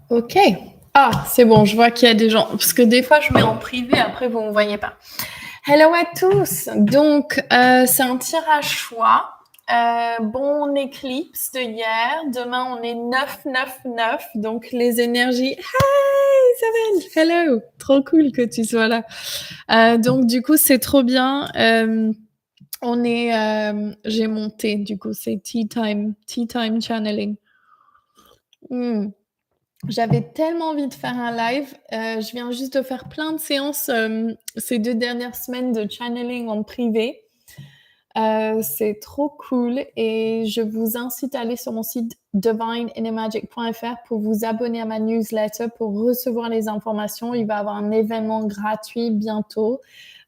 Ok. Ah, c'est bon, je vois qu'il y a des gens. Parce que des fois, je mets en privé, après, vous ne me voyez pas. Hello à tous. Donc, c'est un tirage choix. Bon éclipse de hier. Demain, on est 999. Donc, les énergies. Hey, Isabelle. Hello. Trop cool que tu sois là. Donc, du coup, c'est trop bien. J'ai monté. Du coup, c'est tea time channeling. J'avais tellement envie de faire un live. Je viens juste de faire plein de séances ces 2 dernières semaines de channeling en privé. C'est trop cool et je vous incite à aller sur mon site divineinnermagic.fr pour vous abonner à ma newsletter pour recevoir les informations. Il va y avoir un événement gratuit bientôt.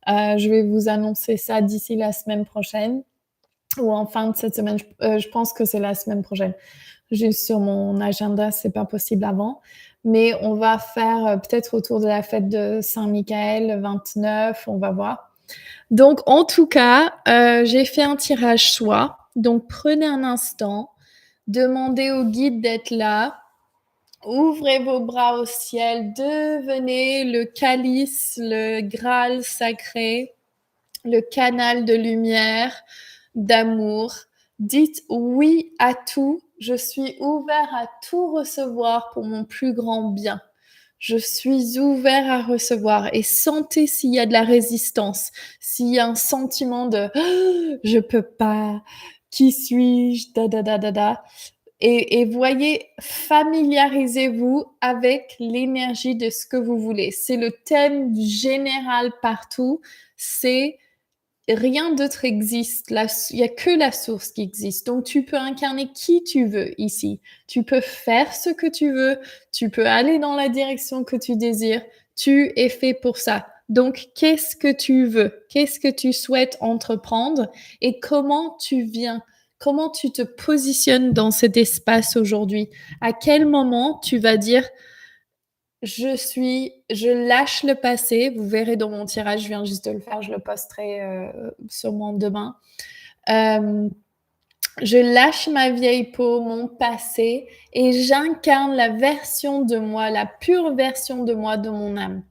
Je vais vous annoncer ça d'ici la semaine prochaine ou en fin de cette semaine. Je pense que c'est la semaine prochaine. Juste sur mon agenda, c'est pas possible avant. Mais on va faire peut-être autour de la fête de Saint-Michael, le 29, on va voir. Donc, en tout cas, j'ai fait un tirage choix. Donc, prenez un instant, demandez au guide d'être là, ouvrez vos bras au ciel, devenez le calice, le Graal sacré, le canal de lumière, d'amour. Dites oui à tout. Je suis ouvert à tout recevoir pour mon plus grand bien. Je suis ouvert à recevoir et sentez s'il y a de la résistance, s'il y a un sentiment de je peux pas, qui suis-je, da da da da da. Et voyez, familiarisez-vous avec l'énergie de ce que vous voulez. C'est le thème général partout. C'est rien d'autre existe. Il n'y a que la source qui existe. Donc, tu peux incarner qui tu veux ici. Tu peux faire ce que tu veux. Tu peux aller dans la direction que tu désires. Tu es fait pour ça. Donc, qu'est-ce que tu veux? Qu'est-ce que tu souhaites entreprendre? Et comment tu viens? Comment tu te positionnes dans cet espace aujourd'hui? À quel moment tu vas dire je lâche le passé. Vous verrez dans mon tirage, je viens juste de le faire, je le posterai sûrement demain. Je lâche ma vieille peau, mon passé, et j'incarne la version de moi, la pure version de moi, de mon âme.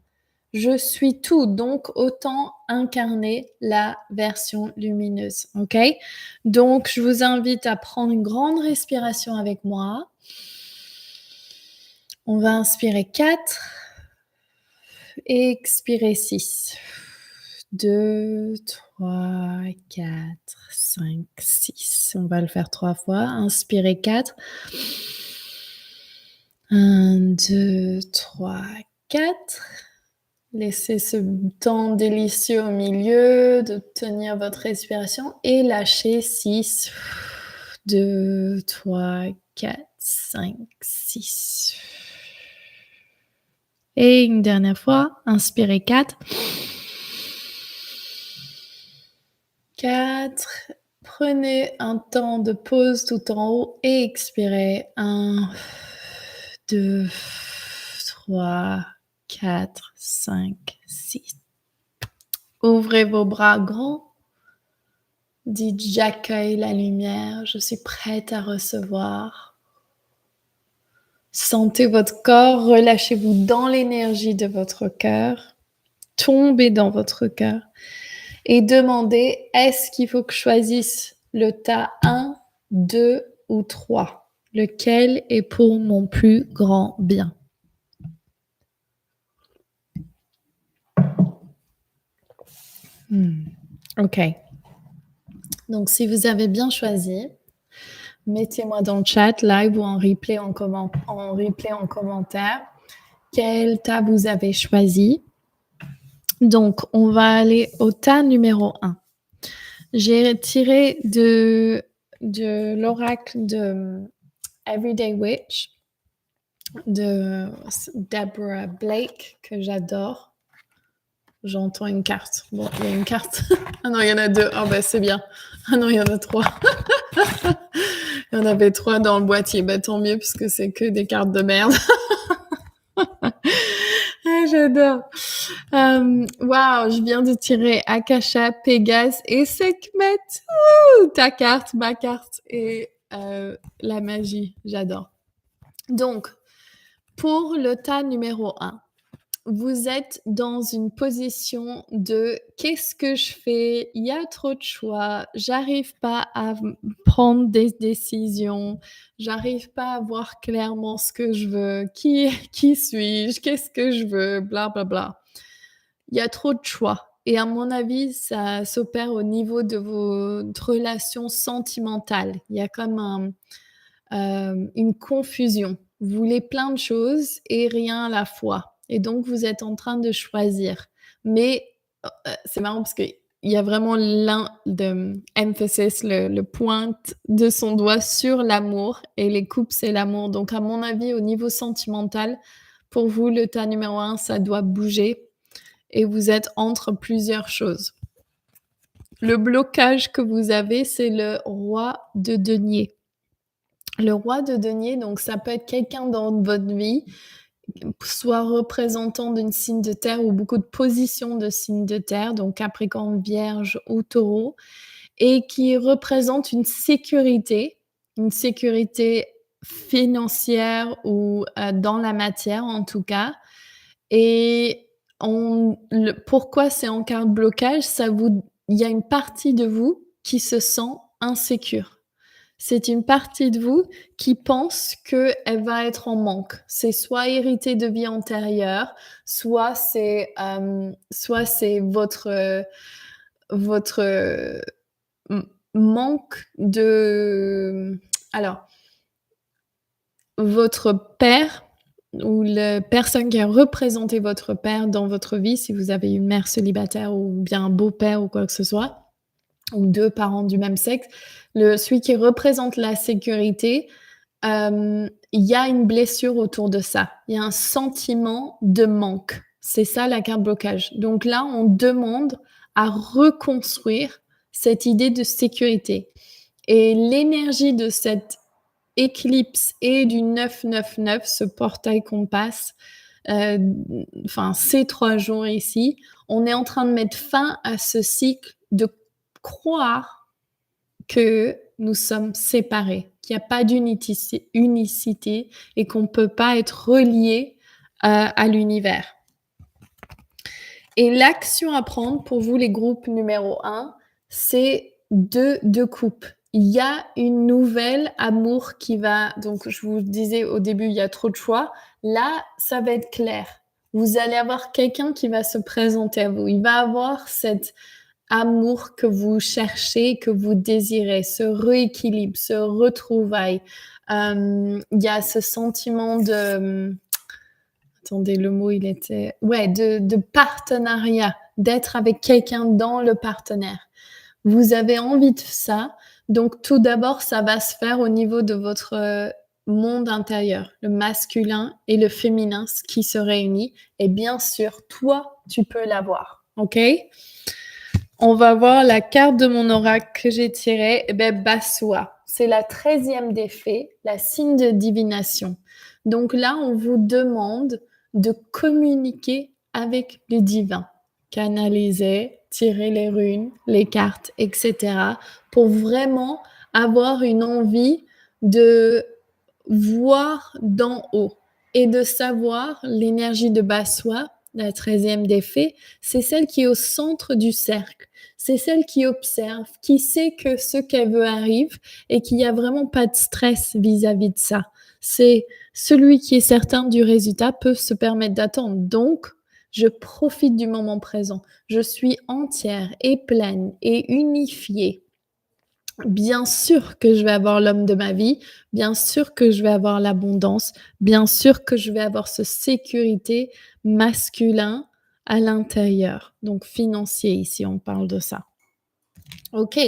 Je suis tout, donc autant incarner la version lumineuse. Ok? Donc, je vous invite à prendre une grande respiration avec moi. On va inspirer 4. Expirez 6. 2, 3, 4, 5, 6. On va le faire 3 fois. Inspirez 4. 1, 2, 3, 4. Laissez ce temps délicieux au milieu de tenir votre respiration et lâchez 6. 2, 3, 4, 5, 6. Et une dernière fois, inspirez 4. 4. Prenez un temps de pause tout en haut et expirez. 1, 2, 3, 4, 5, 6. Ouvrez vos bras grands. Dites j'accueille la lumière, je suis prête à recevoir. Sentez votre corps, relâchez-vous dans l'énergie de votre cœur. Tombez dans votre cœur. Et demandez, est-ce qu'il faut que je choisisse le tas 1, 2 ou 3? Lequel est pour mon plus grand bien? Ok. Donc, si vous avez bien choisi, mettez-moi dans le chat, live ou en replay en commentaire, quel tas vous avez choisi. Donc, on va aller au tas numéro 1. J'ai tiré de l'oracle de Everyday Witch de Deborah Blake que j'adore. J'entends une carte. Bon, il y a une carte. Ah non, il y en a 2. Ah ben c'est bien. Ah non, il y en a 3. Il y en avait 3 dans le boîtier. Ben tant mieux puisque c'est que des cartes de merde. Ah, j'adore. Waouh, je viens de tirer Akasha, Pégase et Sekhmet. Ta carte, ma carte et la magie. J'adore. Donc, Pour le tas numéro 1, vous êtes dans une position de: «Qu'est-ce que je fais? Il y a trop de choix, j'arrive pas à prendre des décisions, j'arrive pas à voir clairement ce que je veux. Qui suis-je? Qu'est-ce que je veux? Bla bla bla». Il y a trop de choix et à mon avis, ça s'opère au niveau de votre relation sentimentale. Il y a comme une confusion. Vous voulez plein de choses et rien à la fois et donc vous êtes en train de choisir. Mais, c'est marrant parce qu'il y a vraiment emphasis, le pointe de son doigt sur l'amour et les couples, c'est l'amour. Donc à mon avis, au niveau sentimental, pour vous, le tas numéro 1, ça doit bouger et vous êtes entre plusieurs choses. Le blocage que vous avez, c'est le roi de denier. Le roi de denier, donc ça peut être quelqu'un dans votre vie, soit représentant d'une signe de terre ou beaucoup de positions de signes de terre, donc Capricorne, Vierge ou Taureau, et qui représente une sécurité financière ou dans la matière en tout cas. Et pourquoi c'est en carte blocage? Il y a une partie de vous qui se sent insécure. C'est une partie de vous qui pense qu'elle va être en manque. C'est soit hérité de vie antérieure, soit c'est votre manque de. Alors, votre père ou la personne qui a représenté votre père dans votre vie, si vous avez une mère célibataire ou bien un beau-père ou quoi que ce soit, ou 2 parents du même sexe, celui qui représente la sécurité, il y a une blessure autour de ça. Il y a un sentiment de manque. C'est ça la carte blocage. Donc là, on demande à reconstruire cette idée de sécurité et l'énergie de cette éclipse et du 999, ce portail qu'on passe, heu, enfin ces 3 jours ici, on est en train de mettre fin à ce cycle de croire que nous sommes séparés, qu'il y a pas unicité et qu'on peut pas être reliés, à l'univers. Et l'action à prendre pour vous, les groupes numéro 1, c'est de coupe. Il y a une nouvelle amour qui va donc je vous disais au début, il y a trop de choix. Là, ça va être clair. Vous allez avoir quelqu'un qui va se présenter à vous. Il va avoir cet amour que vous cherchez, que vous désirez, ce rééquilibre, ce retrouvaille. Il y a ce sentiment de, attendez, le mot, il était ouais, de partenariat, d'être avec quelqu'un dans le partenaire. Vous avez envie de ça, donc tout d'abord, ça va se faire au niveau de votre, monde intérieur, le masculin et le féminin, ce qui se réunit et bien sûr, toi, tu peux l'avoir, OK? On va voir la carte de mon oracle que j'ai tirée, eh beh, Bassoa. C'est la 13e des fées, la signe de divination. Donc là, on vous demande de communiquer avec le divin, canaliser, tirer les runes, les cartes, et cetera, pour vraiment avoir une envie de voir d'en haut et de savoir l'énergie de Bassoa, la 13e des fées, c'est celle qui est au centre du cercle. C'est celle qui observe, qui sait que ce qu'elle veut arrive et qu'il y a vraiment pas de stress vis-à-vis de ça. C'est celui qui est certain du résultat peut se permettre d'attendre. Donc, je profite du moment présent. Je suis entière et pleine et unifiée. Bien sûr que je vais avoir l'homme de ma vie, bien sûr que je vais avoir l'abondance, bien sûr que je vais avoir ce sécurité masculin à l'intérieur, donc financier ici on parle de ça. OK,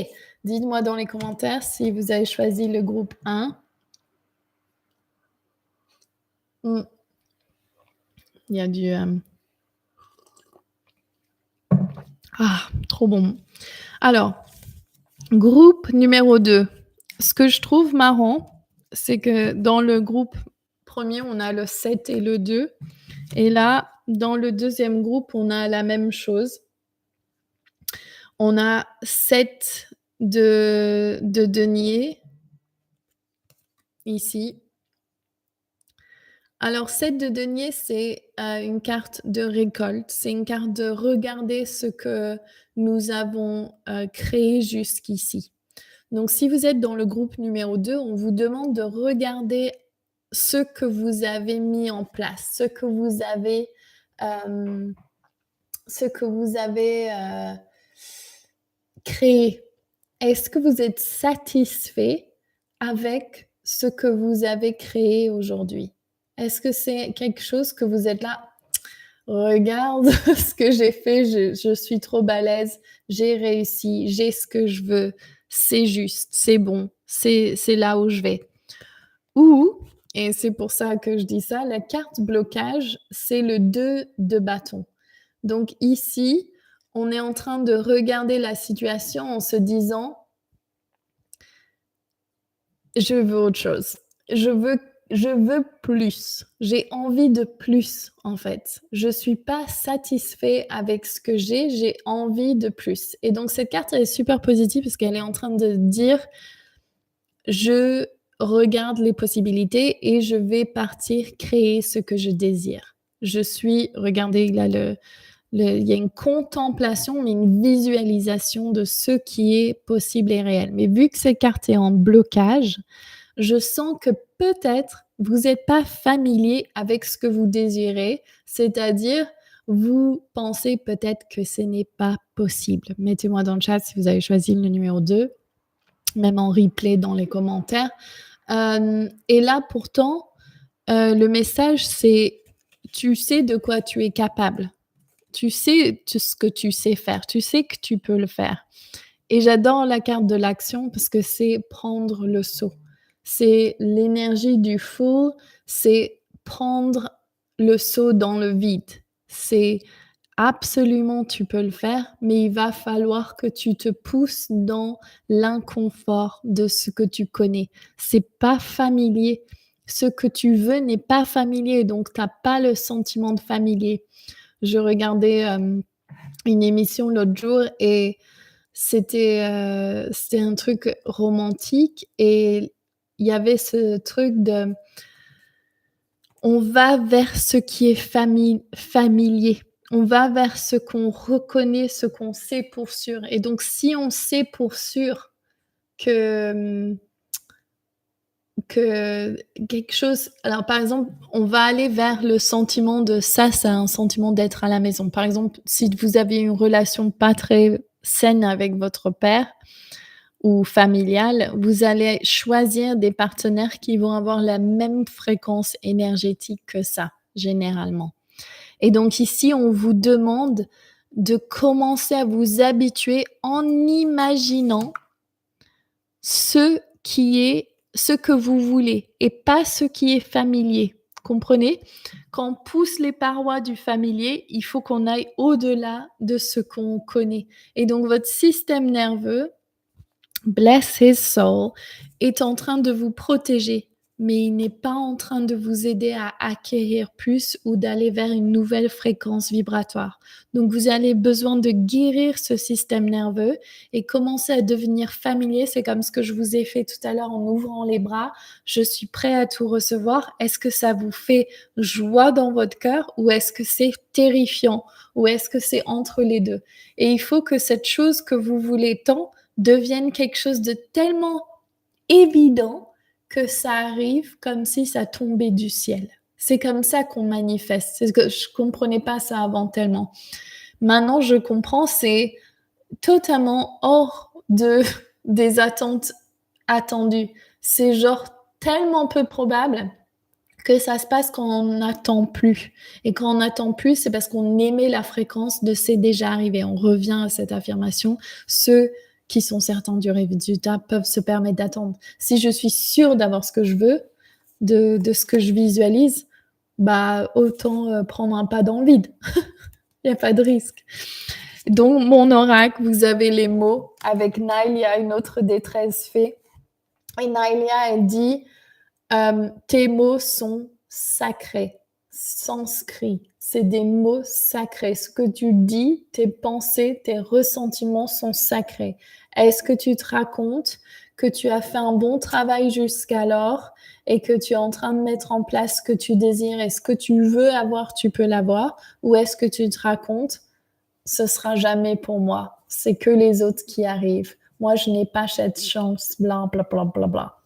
dites-moi dans les commentaires si vous avez choisi le groupe 1. Mmh, il y a du, trop bon. Alors, groupe numéro 2. Ce que je trouve marrant, c'est que dans le groupe premier, on a le 7 et le 2. Et là, dans le deuxième groupe, on a la même chose. On a 7 de denier ici. Alors 7 de denier, c'est, une carte de récolte. C'est une carte de regarder ce que nous avons, créé jusqu'ici. Donc si vous êtes dans le groupe numéro 2, on vous demande de regarder ce que vous avez mis en place, hem, ce que vous avez, créé. Est-ce que vous êtes satisfait avec ce que vous avez créé aujourd'hui? Est-ce que c'est quelque chose que vous êtes là: «Regarde ce que j'ai fait, je suis trop balèze, j'ai réussi, j'ai ce que je veux, c'est juste, c'est bon, c'est là où je vais». Ou et c'est pour ça que je dis ça, la carte blocage, c'est le 2 de bâton. Donc ici, on est en train de regarder la situation en se disant: «Je veux autre chose. Je veux je veux plus. J'ai envie de plus, en fait. Je suis pas satisfait avec ce que j'ai envie de plus» et donc cette carte, elle est super positive parce qu'elle est en train de dire: «Je regarde les possibilités et je vais partir créer ce que je désire». Je suis regardez, il a il y a une contemplation, mais une visualisation de ce qui est possible et réel. Mais vu que cette carte est en blocage, je sens que peut-être vous n'êtes pas familier avec ce que vous désirez, c'est-à-dire vous pensez peut-être que ce n'est pas possible. Mettez-moi dans le chat si vous avez choisi le numéro 2, même en replay dans les commentaires. Et là pourtant, le message c'est: tu sais de quoi tu es capable. Tu sais ce que tu sais faire, tu sais que tu peux le faire. Et j'adore la carte de l'action parce que c'est prendre le saut. C'est l'énergie du full, c'est prendre le saut dans le vide. C'est absolument tu peux le faire, mais il va falloir que tu te pousses dans l'inconfort de ce que tu connais. C'est pas familier. Ce que tu veux n'est pas familier, donc tu as pas le sentiment de familier. Je regardais, une émission l'autre jour et c'était un truc romantique et il y avait ce truc de on va vers ce qui est familier. On va vers ce qu'on reconnaît, ce qu'on sait pour sûr et donc si on sait pour sûr que, que quelque chose alors par exemple, on va aller vers le sentiment de ça, c'est un sentiment d'être à la maison. Par exemple, si vous avez une relation pas très saine avec votre père ou familiale, vous allez choisir des partenaires qui vont avoir la même fréquence énergétique que ça, généralement. Et donc ici, on vous demande de commencer à vous habituer en imaginant ce que vous voulez et pas ce qui est familier. Comprenez? Quand on pousse les parois du familier, il faut qu'on aille au-delà de ce qu'on connaît. Et donc votre système nerveux, bless his soul, est en train de vous protéger, mais il n'est pas en train de vous aider à acquérir plus ou d'aller vers une nouvelle fréquence vibratoire. Donc vous avez besoin de guérir ce système nerveux et commencer à devenir familier. C'est comme ce que je vous ai fait tout à l'heure en ouvrant les bras. Je suis prêt à tout recevoir. Est-ce que ça vous fait joie dans votre cœur ou est-ce que c'est terrifiant ou est-ce que c'est entre les deux? Et il faut que cette chose que vous voulez tant devienne quelque chose de tellement évident que ça arrive comme si ça tombait du ciel. C'est comme ça qu'on manifeste. C'est ce que je comprenais pas ça avant tellement. Maintenant, je comprends, c'est totalement hors de des attentes attendues. C'est genre tellement peu probable que ça se passe quand on n'attend plus. Et quand on n'attend plus, c'est parce qu'on émet la fréquence de c'est déjà arrivé. On revient à cette affirmation. Ceux qui sont certains du résultat peuvent se permettre d'attendre. Si je suis sûre d'avoir ce que je veux, de ce que je visualise, bah autant prendre un pas dans le vide. Il n'y a pas de risque. Donc, mon oracle, vous avez les mots. Avec Naïlia, une autre des 13 fées. Et Naïlia, elle dit tes mots sont sacrés, sanscrits. C'est des mots sacrés. Ce que tu dis, tes pensées, tes ressentiments sont sacrés. Est-ce que tu te racontes que tu as fait un bon travail jusqu'alors et que tu es en train de mettre en place ce que tu désires et ce que tu veux avoir, tu peux l'avoir? Ou est-ce que tu te racontes, ce sera jamais pour moi, c'est que les autres qui arrivent. Moi, je n'ai pas cette chance, bla bla bla bla bla.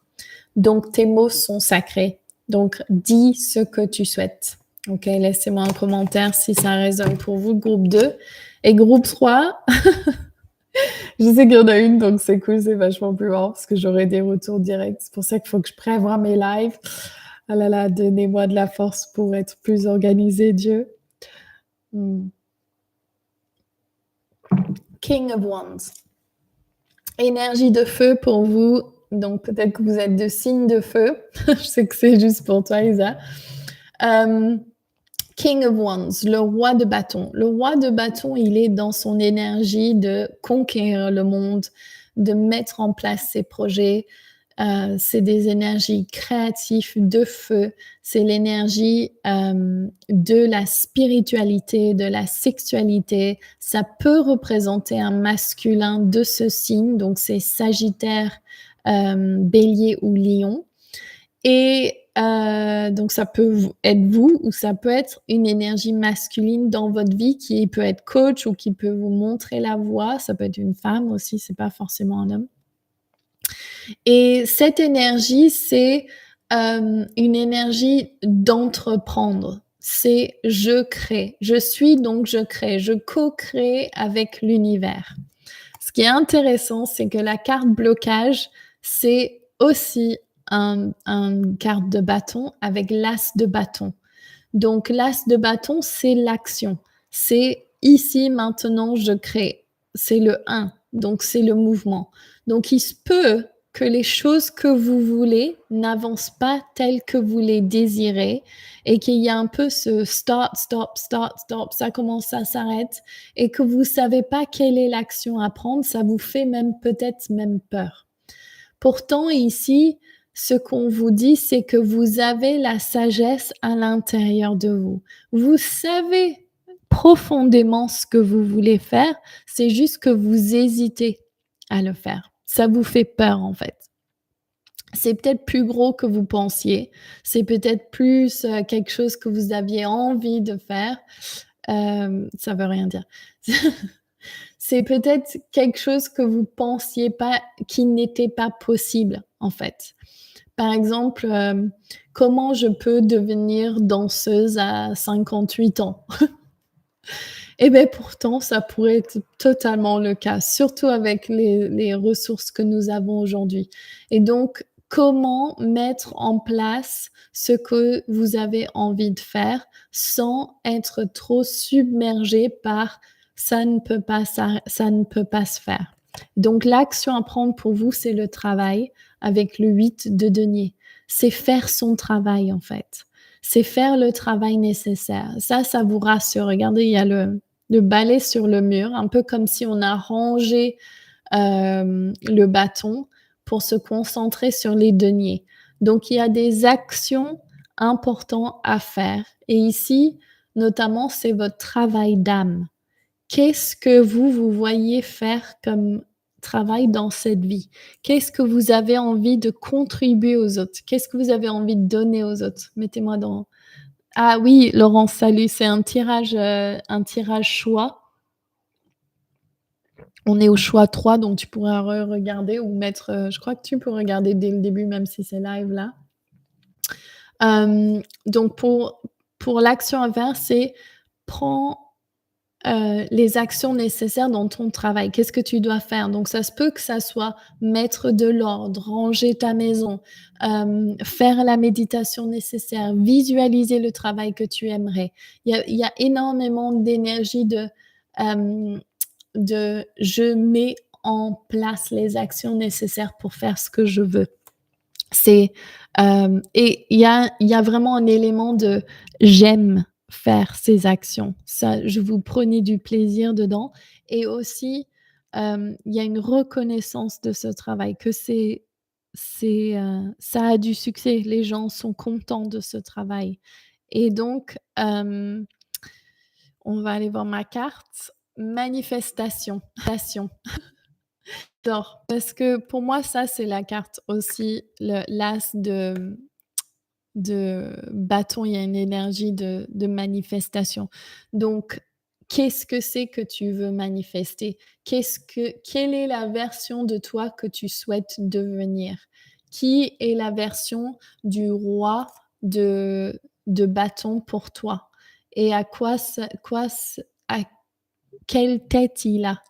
Donc, tes mots sont sacrés. Donc, dis ce que tu souhaites. Ok, laissez-moi un commentaire si ça résonne pour vous, groupe 2. Et groupe 3, je sais qu'il y en a une, donc c'est cool, c'est vachement plus marrant parce que j'aurai des retours directs. C'est pour ça qu'il faut que je prévoie mes lives. Ah là là, donnez-moi de la force pour être plus organisé, Dieu. King of Wands. Énergie de feu pour vous. Donc peut-être que vous êtes de signe de feu. Je sais que c'est juste pour toi, Isa. King of Wands, le roi de bâton. Le roi de bâton, il est dans son énergie de conquérir le monde, de mettre en place ses projets. C'est des énergies créatives de feu. C'est l'énergie de la spiritualité, de la sexualité. Ça peut représenter un masculin de ce signe, donc c'est Sagittaire, Bélier ou Lion. Et donc ça peut être vous ou ça peut être une énergie masculine dans votre vie qui peut être coach ou qui peut vous montrer la voie. Ça peut être une femme aussi, c'est pas forcément un homme. Et cette énergie, c'est une énergie d'entreprendre. C'est je crée. Je suis donc je crée. Je co-crée avec l'univers. Ce qui est intéressant, c'est que la carte blocage, c'est aussi une carte de bâton avec l'as de bâton. Donc l'as de bâton, c'est l'action. C'est ici, maintenant, je crée. C'est le 1, donc c'est le mouvement. Donc il se peut que les choses que vous voulez n'avancent pas telles que vous les désirez et qu'il y a un peu ce stop, stop, stop, stop, ça commence, ça s'arrête et que vous savez pas quelle est l'action à prendre, ça vous fait même peut-être même peur. Pourtant, ici, ce qu'on vous dit, c'est que vous avez la sagesse à l'intérieur de vous. Vous savez profondément ce que vous voulez faire, c'est juste que vous hésitez à le faire. Ça vous fait peur en fait. C'est peut-être plus gros que vous pensiez, c'est peut-être plus quelque chose que vous aviez envie de faire. Ça veut rien dire. C'est peut-être quelque chose que vous pensiez pas, qui n'était pas possible en fait. Par exemple, comment je peux devenir danseuse à 58 ans? Eh bien pourtant, ça pourrait être totalement le cas, surtout avec les ressources que nous avons aujourd'hui. Et donc, comment mettre en place ce que vous avez envie de faire sans être trop submergé par ça ne peut pas, ça ne peut pas se faire. Donc, l'action à prendre pour vous, c'est le travail avec le 8 de denier. C'est faire son travail en fait. C'est faire le travail nécessaire. Ça vous rassure. Regardez, il y a le balai sur le mur, un peu comme si on a rangé le bâton pour se concentrer sur les deniers. Donc, il y a des actions importantes à faire. Et ici, notamment, c'est votre travail d'âme. Qu'est-ce que vous voyez faire comme travail dans cette vie? Qu'est-ce que vous avez envie de contribuer aux autres? Qu'est-ce que vous avez envie de donner aux autres? Mettez-moi dans... Ah oui, Laurence, salut, c'est un tirage choix. On est au choix 3, donc tu pourras regarder ou mettre, je crois que tu peux regarder dès le début, même si c'est live là. Donc pour l'action à faire, c'est prends les actions nécessaires dans ton travail. Qu'est-ce que tu dois faire? Donc ça se peut que ça soit mettre de l'ordre, ranger ta maison, faire la méditation nécessaire, visualiser le travail que tu aimerais. Il y a énormément d'énergie de je mets en place les actions nécessaires pour faire ce que je veux. Et il y a vraiment un élément de j'aime faire ces actions. Ça, je vous prenez du plaisir dedans. Et aussi, il y a une reconnaissance de ce travail, que ça a du succès. Les gens sont contents de ce travail. Et donc, on va aller voir ma carte. Manifestation. J'adore parce que pour moi, ça, c'est la carte aussi, l'as de de bâton, il y a une énergie de manifestation. Donc, qu'est-ce que c'est que tu veux manifester? Quelle est la version de toi que tu souhaites devenir? Qui est la version du roi de bâton pour toi? Et à à quelle tête il a?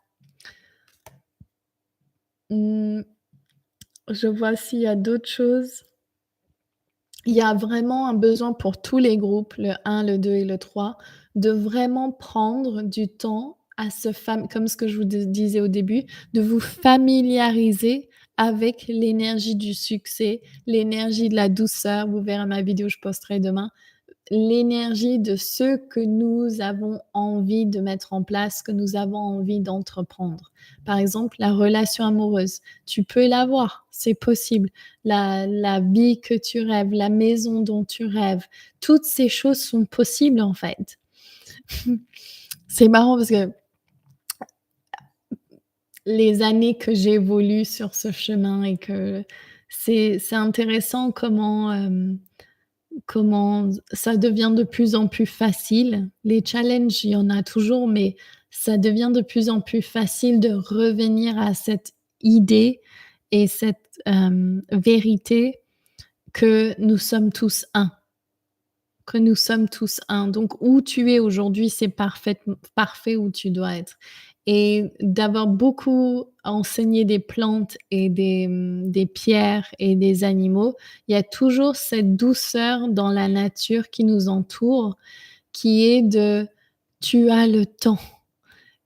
Mmh, je vois s'il y a d'autres choses. Il y a vraiment un besoin pour tous les groupes, le 1, le 2 et le 3, de vraiment prendre du temps à se comme ce que je vous disais au début, de vous familiariser avec l'énergie du succès, l'énergie de la douceur. Vous verrez ma vidéo, je posterai demain. L'énergie de ce que nous avons envie de mettre en place, que nous avons envie d'entreprendre. Par exemple, la relation amoureuse, tu peux l'avoir, c'est possible. La vie que tu rêves, la maison dont tu rêves, toutes ces choses sont possibles en fait. C'est marrant parce que les années que j'évolue sur ce chemin et que c'est intéressant comment ça devient de plus en plus facile. Les challenges, il y en a toujours, mais ça devient de plus en plus facile de revenir à cette idée et cette, vérité que nous sommes tous un, que nous sommes tous un. Donc où tu es aujourd'hui, c'est parfait où tu dois être et d'avoir beaucoup enseigné des plantes et des pierres et des animaux, il y a toujours cette douceur dans la nature qui nous entoure, qui est de: «Tu as le temps».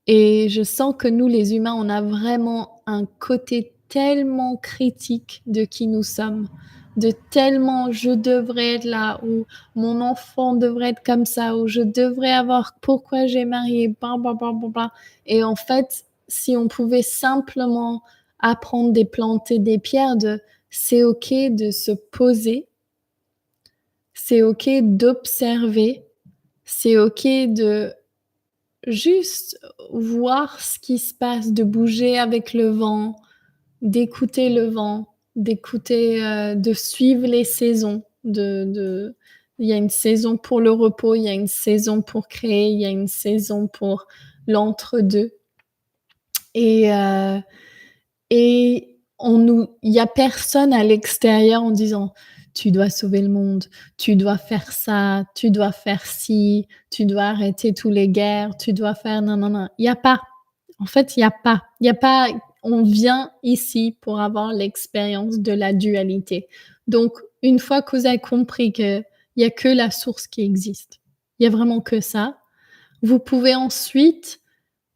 Et je sens que nous, les humains, on a vraiment un côté tellement critique de qui nous sommes, de tellement «je devrais être là» ou «mon enfant devrait être comme ça» ou «je devrais avoir pourquoi j'ai marié bla bla bla bla bla» et en fait, si on pouvait simplement apprendre des plantes et des pierres de c'est OK de se poser, c'est OK d'observer, c'est OK de juste voir ce qui se passe, de bouger avec le vent, d'écouter, de suivre les saisons, de il y a une saison pour le repos, il y a une saison pour créer, il y a une saison pour l'entre-deux et heu et il y a personne à l'extérieur en disant: «Tu dois sauver le monde, tu dois faire ça, tu dois faire ci, tu dois arrêter tous les guerres, tu dois faire non, non, non». Il y a pas. En fait, il y a pas on vient ici pour avoir l'expérience de la dualité. Donc une fois que vous avez compris qu'il y a que la source qui existe, il y a vraiment que ça, vous pouvez ensuite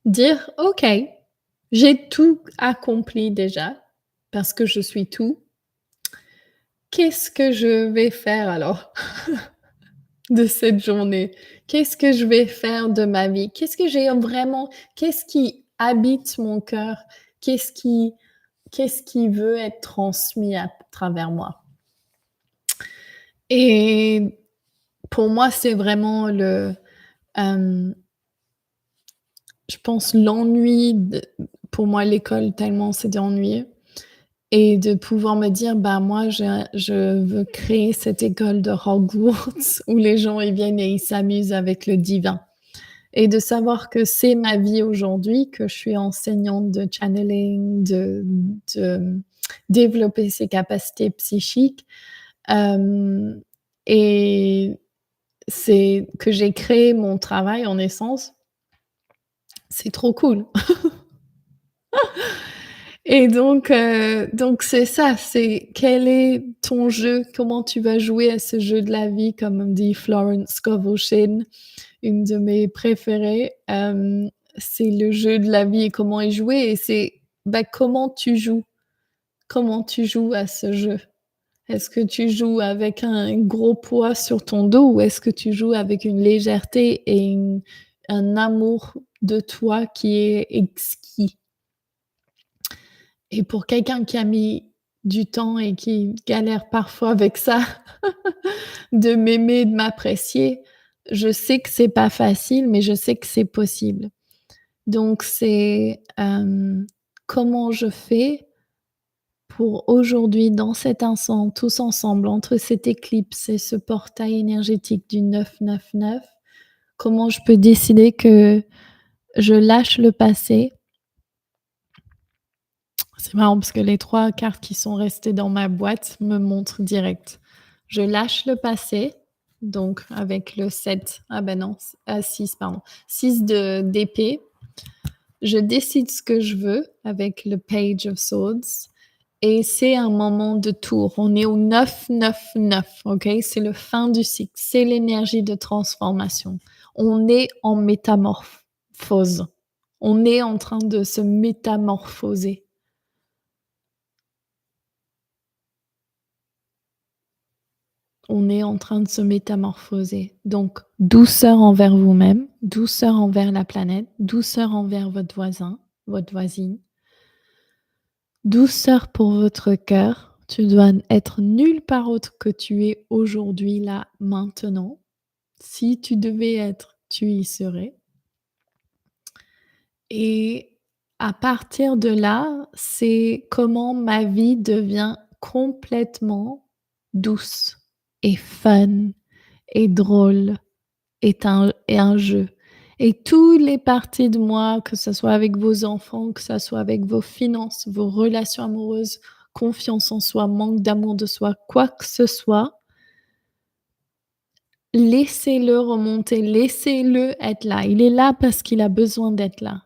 dire: «OK, j'ai tout accompli déjà, parce que je suis tout. Qu'est-ce que je vais faire alors de cette journée? Qu'est-ce que je vais faire de ma vie? Qu'est-ce qui habite mon cœur? Qu'est-ce qui qu'est-ce qui veut être transmis à travers moi?» Et pour moi, c'est vraiment hem, je pense l'ennui de pour moi, l'école tellement c'était ennuyeux. Et de pouvoir me dire: «Bah, moi, je veux créer cette école de Hogwarts où les gens, ils viennent et ils s'amusent avec le divin» et de savoir que c'est ma vie aujourd'hui, que je suis enseignante de channeling, de développer ses capacités psychiques, hem et c'est que j'ai créé mon travail en essence, c'est trop cool. Et donc c'est ça, c'est quel est ton jeu? Comment tu vas jouer à ce jeu de la vie? Comme dit Florence Scovel Shinn, une de mes préférées, c'est le jeu de la vie et comment y jouer et c'est, bah, comment tu joues? Comment tu joues à ce jeu? Est-ce que tu joues avec un gros poids sur ton dos ou est-ce que tu joues avec une légèreté et un amour de toi qui est exquis? Et pour quelqu'un qui a mis du temps et qui galère parfois avec ça, de m'aimer, de m'apprécier, je sais que c'est pas facile, mais je sais que c'est possible. Donc c'est, comment je fais pour aujourd'hui, dans cet instant, tous ensemble, entre cette éclipse et ce portail énergétique du 999, comment je peux décider que je lâche le passé. C'est marrant parce que les 3 cartes qui sont restées dans ma boîte me montrent direct. Je lâche le passé, donc avec le 7, ah ben non, 6 pardon, 6 de d'épée. Je décide ce que je veux avec le Page of Swords et c'est un moment de tour. On est au 999, OK? C'est le fin du cycle, c'est l'énergie de transformation. On est en métamorphose. On est en train de se métamorphoser. On est en train de se métamorphoser. Donc, douceur envers vous-même, douceur envers la planète, douceur envers votre voisin, votre voisine, douceur pour votre cœur. Tu dois être nulle part autre que tu es aujourd'hui, là, maintenant. Si tu devais être, tu y serais. Et à partir de là, c'est comment ma vie devient complètement douce et fun et drôle et un jeu. Et toutes les parties de moi, que ce soit avec vos enfants, que ça soit avec vos finances, vos relations amoureuses, confiance en soi, manque d'amour de soi, quoi que ce soit, laissez-le remonter, laissez-le être là. Il est là parce qu'il a besoin d'être là.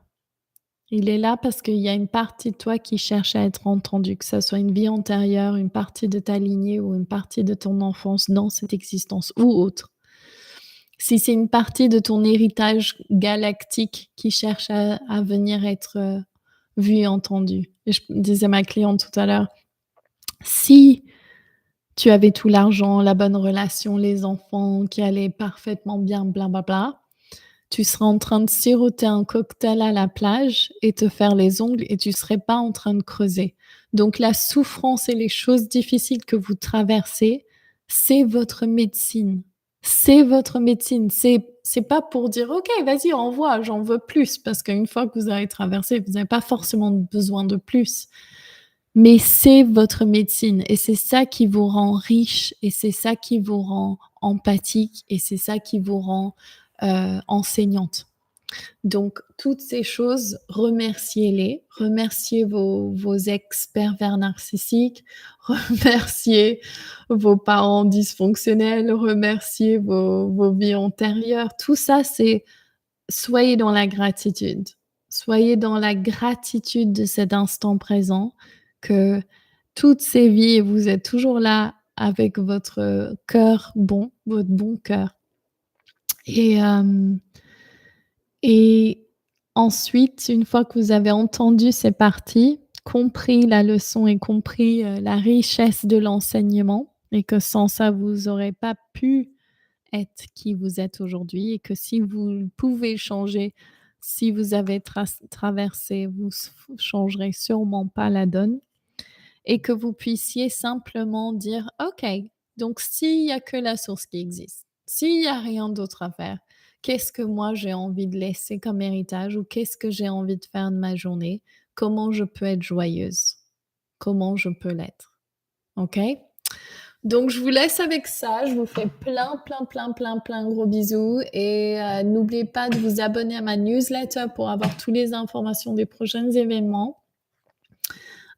Il est là parce qu'il y a une partie de toi qui cherche à être entendue, que ça soit une vie antérieure, une partie de ta lignée ou une partie de ton enfance dans cette existence ou autre. Si c'est une partie de ton héritage galactique qui cherche à venir être, vue et entendue. Et je disais à ma cliente tout à l'heure, si tu avais tout l'argent, la bonne relation, les enfants qui allaient parfaitement bien, blablabla, tu serais en train de siroter un cocktail à la plage et te faire les ongles et tu serais pas en train de creuser. Donc la souffrance et les choses difficiles que vous traversez, c'est votre médecine. C'est votre médecine. C'est pas pour dire: «OK, vas-y, envoie, j'en veux plus», parce qu'une fois que vous avez traversé, vous n'avez pas forcément besoin de plus. Mais c'est votre médecine et c'est ça qui vous rend riche et c'est ça qui vous rend empathique et c'est ça qui vous rend, enseignante. Donc toutes ces choses, remerciez-les, remerciez vos ex pervers narcissiques, remerciez vos parents dysfonctionnels, remerciez vos vies antérieures. Tout ça, c'est soyez dans la gratitude. Soyez dans la gratitude de cet instant présent, que toutes ces vies, vous êtes toujours là avec votre cœur bon, votre bon cœur et hem et ensuite, une fois que vous avez entendu ces parties, compris la leçon et compris, la richesse de l'enseignement et que sans ça, vous aurez pas pu être qui vous êtes aujourd'hui et que si vous pouvez changer, si vous avez traversé, vous changerez sûrement pas la donne et que vous puissiez simplement dire: «OK, donc s'il y a que la source qui existe, s'il y a rien d'autre à faire, qu'est-ce que moi j'ai envie de laisser comme héritage ou qu'est-ce que j'ai envie de faire de ma journée? Comment je peux être joyeuse? Comment je peux l'être?» OK? Donc je vous laisse avec ça. Je vous fais plein, plein, plein, plein, plein gros bisous et n'oubliez pas de vous abonner à ma newsletter pour avoir toutes les informations des prochains événements.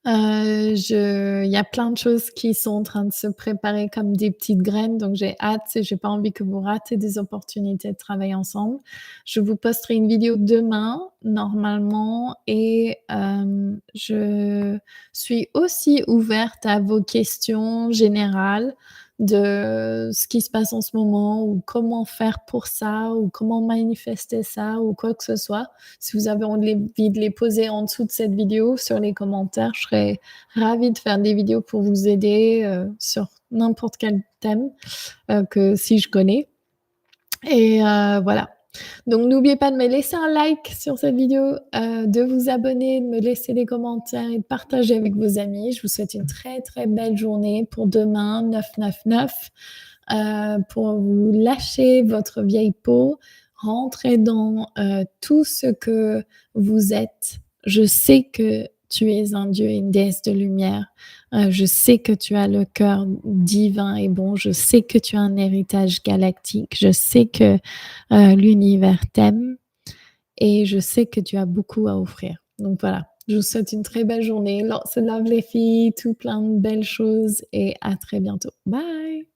Je il y a plein de choses qui sont en train de se préparer comme des petites graines, donc j'ai hâte et j'ai pas envie que vous ratez des opportunités de travailler ensemble. Je vous posterai une vidéo demain, normalement et je suis aussi ouverte à vos questions générales de ce qui se passe en ce moment ou comment faire pour ça ou comment manifester ça ou quoi que ce soit. Si vous avez envie de les poser en dessous de cette vidéo sur les commentaires, je serais ravie de faire des vidéos pour vous aider, sur n'importe quel thème, que si je connais et voilà. Donc n'oubliez pas de me laisser un like sur cette vidéo, de vous abonner, de me laisser des commentaires et de partager avec vos amis. Je vous souhaite une très, très belle journée pour demain, 999, pour vous lâcher votre vieille peau, rentrer dans, tout ce que vous êtes. Je sais que tu es un dieu et une déesse de lumière. Je sais que tu as le cœur divin et bon. Je sais que tu as un héritage galactique. Je sais que, l'univers t'aime et je sais que tu as beaucoup à offrir. Donc voilà, je vous souhaite une très belle journée. Lots of love les filles, tout plein de belles choses et à très bientôt. Bye.